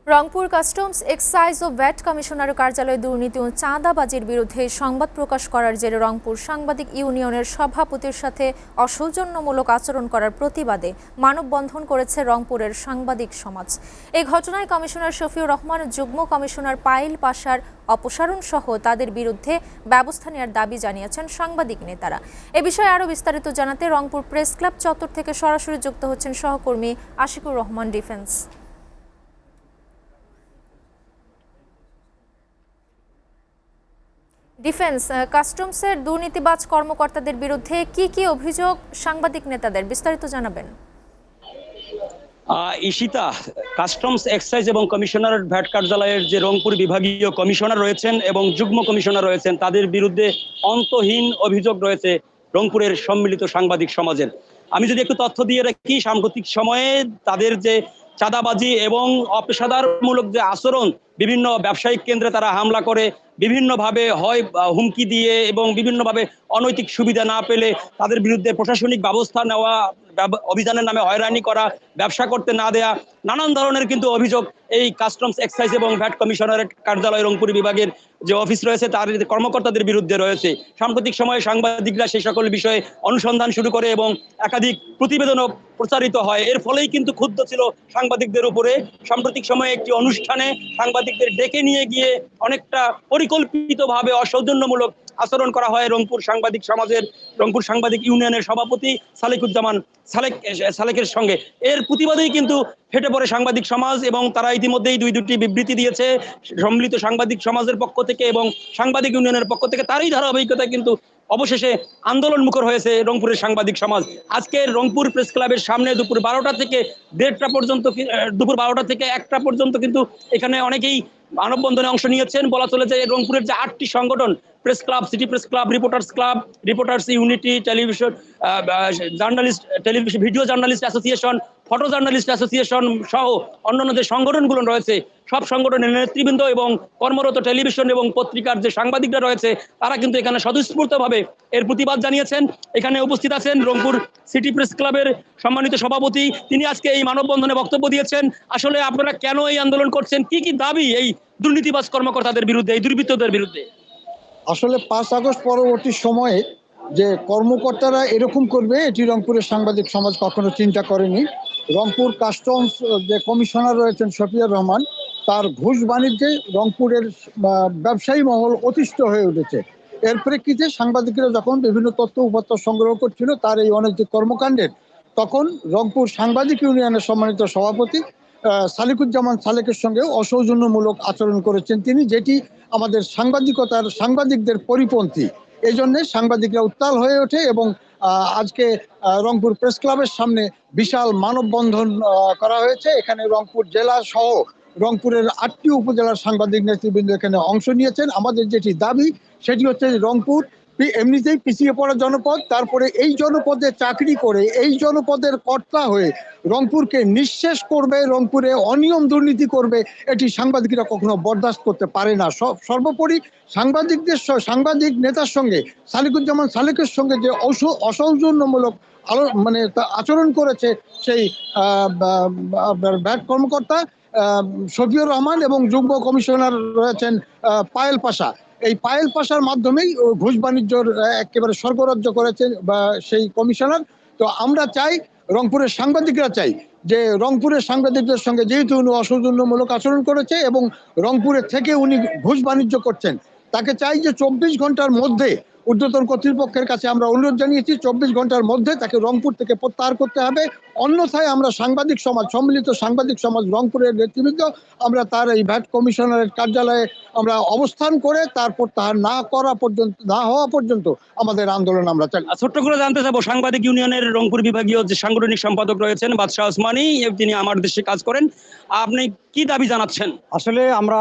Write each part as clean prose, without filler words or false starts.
Rangpur customs excise ও VAT commissioner কার্যালয়ে দুর্নীতি ও চাঁদাবাজির বিরুদ্ধে সংবাদ প্রকাশ করার জেরে রংপুর সাংবাদিক ইউনিয়নের সভাপতির সাথে অসৌজন্যমূলক আচরণ করার প্রতিবাদে মানববন্ধন করেছে রংপুরের সাংবাদিক সমাজ। এই ঘটনায় কমিশনার শফিউর রহমান, যুগ্ম কমিশনার পায়েল পাশার অপসারণ সহ তাদের বিরুদ্ধে ব্যবস্থা নেওয়ার দাবি জানিয়েছেন সাংবাদিক নেতারা। এ বিষয়ে আরও বিস্তারিত জানাতে রংপুর প্রেস ক্লাব চত্বর থেকে সরাসরি যুক্ত হচ্ছেন সহকর্মী আশিকুর রহমান ডিফেন্স। কাস্টমসের দুর্নীতিবাজ কর্মকর্তাদের বিরুদ্ধে কি অভিযোগ সাংবাদিক নেতাদের, বিস্তারিত জানাবেন। ঈশিতা, কাস্টমস এক্সাইজ এবং কমিশনার ভ্যাট কার্যালয়ের যে রংপুর বিভাগীয় কমিশনার রয়েছেন এবং যুগ্ম কমিশনার রয়েছেন তাদের বিরুদ্ধে অন্তহীন অভিযোগ রয়েছে রংপুরের সম্মিলিত সাংবাদিক সমাজের। আমি যদি একটু তথ্য দিয়ে রাখি, সাম্প্রতিক সময়ে তাদের যে চাঁদাবাজি এবং অপেশাদারমূলক যে আচরণ, বিভিন্ন ব্যবসায়িক কেন্দ্রে তারা হামলা করে, বিভিন্নভাবে হয় হুমকি দিয়ে এবং বিভিন্নভাবে অনৈতিক সুবিধা না পেলে তাদের বিরুদ্ধে প্রশাসনিক ব্যবস্থা নেওয়া, অভিযানের নামে হয়রানি করা, ব্যবসা করতে না দেয়া, নানান ধরনের কিন্তু অভিযোগ এই কাস্টমস এক্সাইজ এবং ভ্যাট কমিশনারের কার্যালয় রংপুর বিভাগের যে অফিস রয়েছে তার কর্মকর্তাদের বিরুদ্ধে রয়েছে। সাম্প্রতিক সময়ে সাংবাদিকরা সেই সকল বিষয়ে অনুসন্ধান শুরু করে এবং একাধিক প্রতিবেদনও প্রচারিত হয়। এর ফলেই কিন্তু ক্ষুব্ধ ছিল সাংবাদিকদের উপরে। সাম্প্রতিক সময়ে একটি অনুষ্ঠানে সাংবাদিকদের ডেকে নিয়ে গিয়ে অনেকটা পরিকল্পিতভাবে অসৌজন্যমূলক আচরণ করা হয় রংপুর সাংবাদিক সমাজের, রংপুর সাংবাদিক ইউনিয়নের সভাপতি সালেকুজ্জামান সালেকের সঙ্গে। এর প্রতিবাদেই কিন্তু ফেটে পড়ে সাংবাদিক সমাজ এবং তারা ইতিমধ্যেই দুটি বিবৃতি দিয়েছে সম্মিলিত সাংবাদিক সমাজের পক্ষ থেকে এবং সাংবাদিক ইউনিয়নের পক্ষ থেকে। তারই ধারাবাহিকতায় কিন্তু অবশেষে আন্দোলন মুখর হয়েছে রংপুরের সাংবাদিক সমাজ। আজকে রংপুর প্রেস ক্লাবের সামনে দুপুর 12টা থেকে 1:30টা পর্যন্ত, দুপুর 12টা থেকে 1টা পর্যন্ত কিন্তু এখানে অনেকেই মানববন্ধনে অংশ নিয়েছেন। বলা চলে যে রংপুরের যে 8টি সংগঠন, press club, city press club, reporters unity, television journalist, television video journalist association, photo journalist association সহ অন্যান্য যে সংগঠনগুলো রয়েছে, সব সংগঠনের নেতৃবৃন্দ এবং কর্মরত টেলিভিশন এবং পত্রিকার যে সাংবাদিকরা রয়েছে তারা কিন্তু এখানে স্বতঃস্ফূর্তভাবে এর প্রতিবাদ জানিয়েছেন। এখানে উপস্থিত আছেন রংপুর সিটি প্রেস ক্লাবের সম্মানিত সভাপতি, তিনি আজকে এই মানববন্ধনে বক্তব্য দিয়েছেন। আসলে আপনারা কেন এই আন্দোলন করছেন, কি দাবি এই দুর্নীতিবাজ কর্মকর্তাদের বিরুদ্ধে, এই দুর্বৃত্তদের বিরুদ্ধে? আসলে 5 আগস্ট পরবর্তী সময়ে যে কর্মকর্তারা এরকম করবে এটি রংপুরের সাংবাদিক সমাজ কখনো চিন্তা করেনি। রংপুর কাস্টমস যে কমিশনার রয়েছেন শফিউর রহমান, তার ঘুষ বাণিজ্যে রংপুরের ব্যবসায়ী মহল অতিষ্ঠ হয়ে উঠেছে। এর প্রেক্ষিতে সাংবাদিকরা যখন বিভিন্ন তথ্য উপাত্ত সংগ্রহ করছিল তার এই অনৈতিক কর্মকাণ্ডের, তখন রংপুর সাংবাদিক ইউনিয়নের সম্মানিত সভাপতি সালেকুজ্জামান সালেকের সঙ্গে অসৌজন্যমূলক আচরণ করেছেন তিনি, যেটি আমাদের সাংবাদিকদের পরিপন্থী। এই জন্যে সাংবাদিকরা উত্তাল হয়ে ওঠে এবং আজকে রংপুর প্রেস ক্লাবের সামনে বিশাল মানববন্ধন করা হয়েছে। এখানে রংপুর জেলা সহ রংপুরের 8টি উপজেলার সাংবাদিক নেতৃবৃন্দ এখানে অংশ নিয়েছেন। আমাদের যেটি দাবি সেটি হচ্ছে রংপুর এমনিতেই পিছিয়ে পড়া জনপদ, তারপরে এই জনপদে চাকরি করে এই জনপদের কর্তা হয়ে রংপুরকে নিঃশেষ করবে, রংপুরে অনিয়ম দুর্নীতি করবে, এটি সাংবাদিকরা কখনো বরদাস্ত করতে পারে না। সর্বোপরি সাংবাদিক নেতার সঙ্গে সালেকুজ্জামান সালেকের সঙ্গে যে অসৌজন্যমূলক আচরণ করেছে সেই ভ্যাট কর্মকর্তা শফিউর রহমান এবং যুগ্ম কমিশনার রয়েছেন পায়েল পাশা, এই পায়েল পাশার মাধ্যমেই ঘুষ বাণিজ্যর একেবারে স্বর্গরাজ্য করেছে সেই কমিশনার। তো আমরা চাই, রংপুরের সাংবাদিকরা চাই যে রংপুরের সাংবাদিকদের সঙ্গে যেহেতু উনি অসৌজন্যমূলক আচরণ করেছে এবং রংপুরের থেকে উনি ঘুষ বাণিজ্য করছেন, তাকে চাই যে 24 ঘন্টার মধ্যে, ঊর্ধ্বতন কর্তৃপক্ষের কাছে আমরা অনুরোধ জানিয়েছি 24 ঘন্টার মধ্যে তাকে রংপুর থেকে প্রত্যাহার করতে হবে। অন্যথায় আমরা সাংবাদিক সমাজ, সম্মিলিত সাংবাদিক সমাজ রংপুরের নেতৃবৃন্দ, আমরা তার এই ভ্যাট কমিশনারের কার্যালয়ে আমরা অবস্থান করে তার প্রত্যাহার না হওয়া পর্যন্ত আমাদের আন্দোলন আমরা চাই। ছোট্ট করে জানতে চাবো, সাংবাদিক ইউনিয়নের রংপুর বিভাগীয় যে সাংগঠনিক সম্পাদক রয়েছেন বাদশাহ ওসমানী, তিনি আমার দেশে কাজ করেন, আপনি কি দাবি জানাচ্ছেন? আসলে আমরা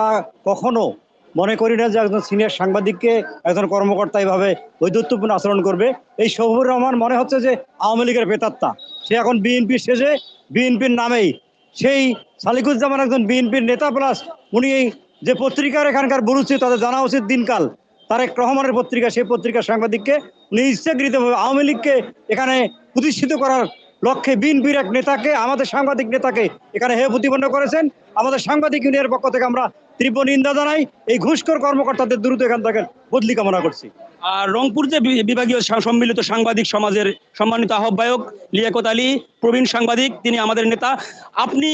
কখনো মনে করি না যে একজন সিনিয়র সাংবাদিককে একজন কর্মকর্তা এইভাবে বৈধত্বপূর্ণ আচরণ করবে। এই শফিউর রহমান মনে হচ্ছে যে আওয়ামী লীগের প্রেতাত্মা, সে এখন বিএনপির শেষে বিএনপির নামেই, সেই সালেকুজ্জামান একজন বিএনপির নেতা, প্লাস উনি এই যে পত্রিকার এখানকার বলুচ্ছি তাদের জানা উচিত দিনকাল, তারেক রহমানের পত্রিকা, সেই পত্রিকার সাংবাদিককে উনি ইচ্ছাকৃতভাবে আওয়ামী লীগকে এখানে প্রতিষ্ঠিত করার লক্ষ্যে বিএনপির এক নেতাকে, আমাদের সাংবাদিক নেতাকে এখানে প্রতিপন্ন করেছেন। আমাদের সাংবাদিক ইউনিয়নের পক্ষ থেকে আমরা তীব্র নিন্দা জানাই। এই ঘুষখোর কর্মকর্তাদের দ্রুত এখান থেকে বদলি কামনা করছি। আর রংপুর যে বিভাগীয় সম্মিলিত সাংবাদিক সমাজের সম্মানিত আহ্বায়ক লিয়াকত আলী প্রবীণ সাংবাদিক, তিনি আমাদের নেতা। আপনি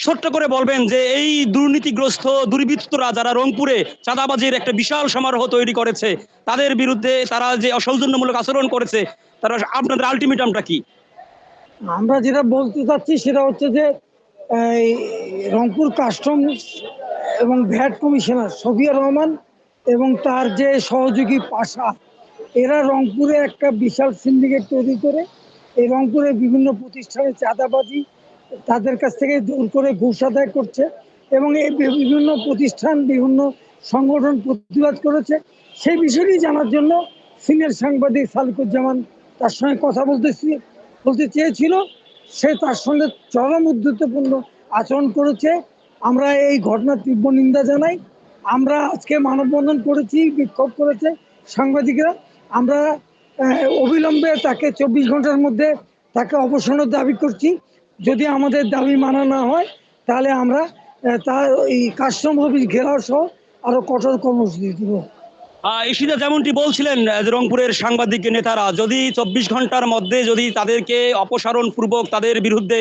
ছোট্ট করে বলবেন যে এই দুর্নীতিগ্রস্ত দুর্বৃত্তরা যারা রংপুরে চাঁদাবাজির একটা বিশাল সমারোহ তৈরি করেছে, তাদের বিরুদ্ধে তারা যে অসৌজন্যমূলক আচরণ করেছে, তারা আপনাদের আলটিমেটামটা কি? আমরা যেটা বলতে চাচ্ছি সেটা হচ্ছে যে এই রংপুর কাস্টমস এবং ভ্যাট কমিশনার শফিয়া রহমান এবং তার যে সহযোগী পাশা, এরা রংপুরে একটা বিশাল সিন্ডিকেট তৈরি করে এই রংপুরে বিভিন্ন প্রতিষ্ঠানে চাঁদাবাজি তাদের কাছ থেকে দূর করে ঘুষ আদায় করছে এবং এই বিভিন্ন প্রতিষ্ঠান বিভিন্ন সংগঠন প্রতিবাদ করেছে। সেই বিষয়টি জানার জন্য সিনিয়র সাংবাদিক সালিকুজ্জামান তার সঙ্গে কথা বলতে চেয়েছিল। সে তার সঙ্গে চরম উদ্ধৃতপূর্ণ আচরণ করেছে। আমরা এই ঘটনার তীব্র নিন্দা জানাই। আমরা আজকে মানববন্ধন করেছি, বিক্ষোভ করেছে সাংবাদিকরা। আমরা অবিলম্বে তাকে 24 ঘন্টার মধ্যে তাকে অবসরের দাবি করছি। যদি আমাদের দাবি মানা না হয় তাহলে আমরা তার এই কাস্টম অফিস ঘেরাও সহ আরো কঠোর কর্মসূচি দেব। ইশিতা যেমনটি বলছিলেন, রংপুরের সাংবাদিক নেতারা যদি 24 ঘন্টার মধ্যে যদি তাদেরকে অপসারণ পূর্বক তাদের বিরুদ্ধে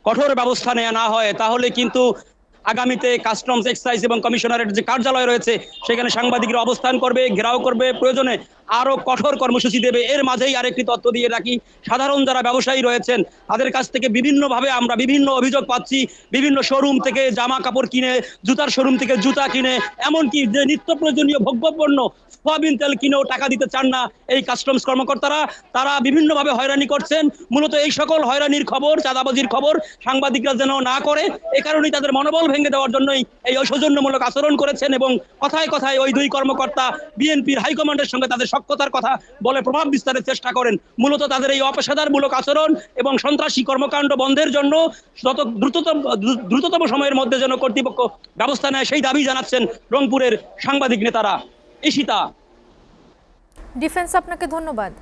কঠোর ব্যবস্থা নেওয়া না হয়, তাহলে কিন্তু আগামীতে কাস্টমস এক্সাইজ এবং কমিশনারের যে কার্যালয় রয়েছে সেখানে সাংবাদিকরা অবস্থান করবে, ঘেরাও করবে, প্রয়োজনে আরো কঠোর কর্মসূচি দেবে। এর মাঝেই আরেকটি তথ্য দিয়ে রাখি, সাধারণ যারা ব্যবসায়ী রয়েছেন তাদের কাছ থেকে বিভিন্নভাবে আমরা বিভিন্ন অভিযোগ পাচ্ছি। বিভিন্ন শোরুম থেকে জামা কাপড় কিনে, জুতার শোরুম থেকে জুতা কিনে, এমনকি যে নিত্য প্রয়োজনীয় ভোগ্যপণ্য সয়াবিন তেল কিনেও টাকা দিতে চান না এই কাস্টমস কর্মকর্তারা। তারা বিভিন্নভাবে হয়রানি করছেন। মূলত এই সকল হয়রানির খবর, চাঁদাবাজির খবর সাংবাদিকরা যেন না করে, এ কারণেই তাদের মনোবল ভেঙে দেওয়ার জন্যই এই অসৌজন্যমূলক আচরণ করেছেন এবং কথায় কথায় ওই দুই কর্মকর্তা বিএনপির হাইকমান্ডের সঙ্গে তাদের সখ্যতার কথা বলে প্রভাব বিস্তারের চেষ্টা করেন। মূলত তাদের এই অপেশাদারমূলক আচরণ এবং সন্ত্রাসী কর্মকাণ্ড বন্ধের জন্য যত দ্রুততম সময়ের মধ্যে যেন কর্তৃপক্ষ ব্যবস্থা নেয় সেই দাবি জানাচ্ছেন রংপুরের সাংবাদিক নেতারা। ইশিতা। ডিফেন্স, আপনাকে ধন্যবাদ।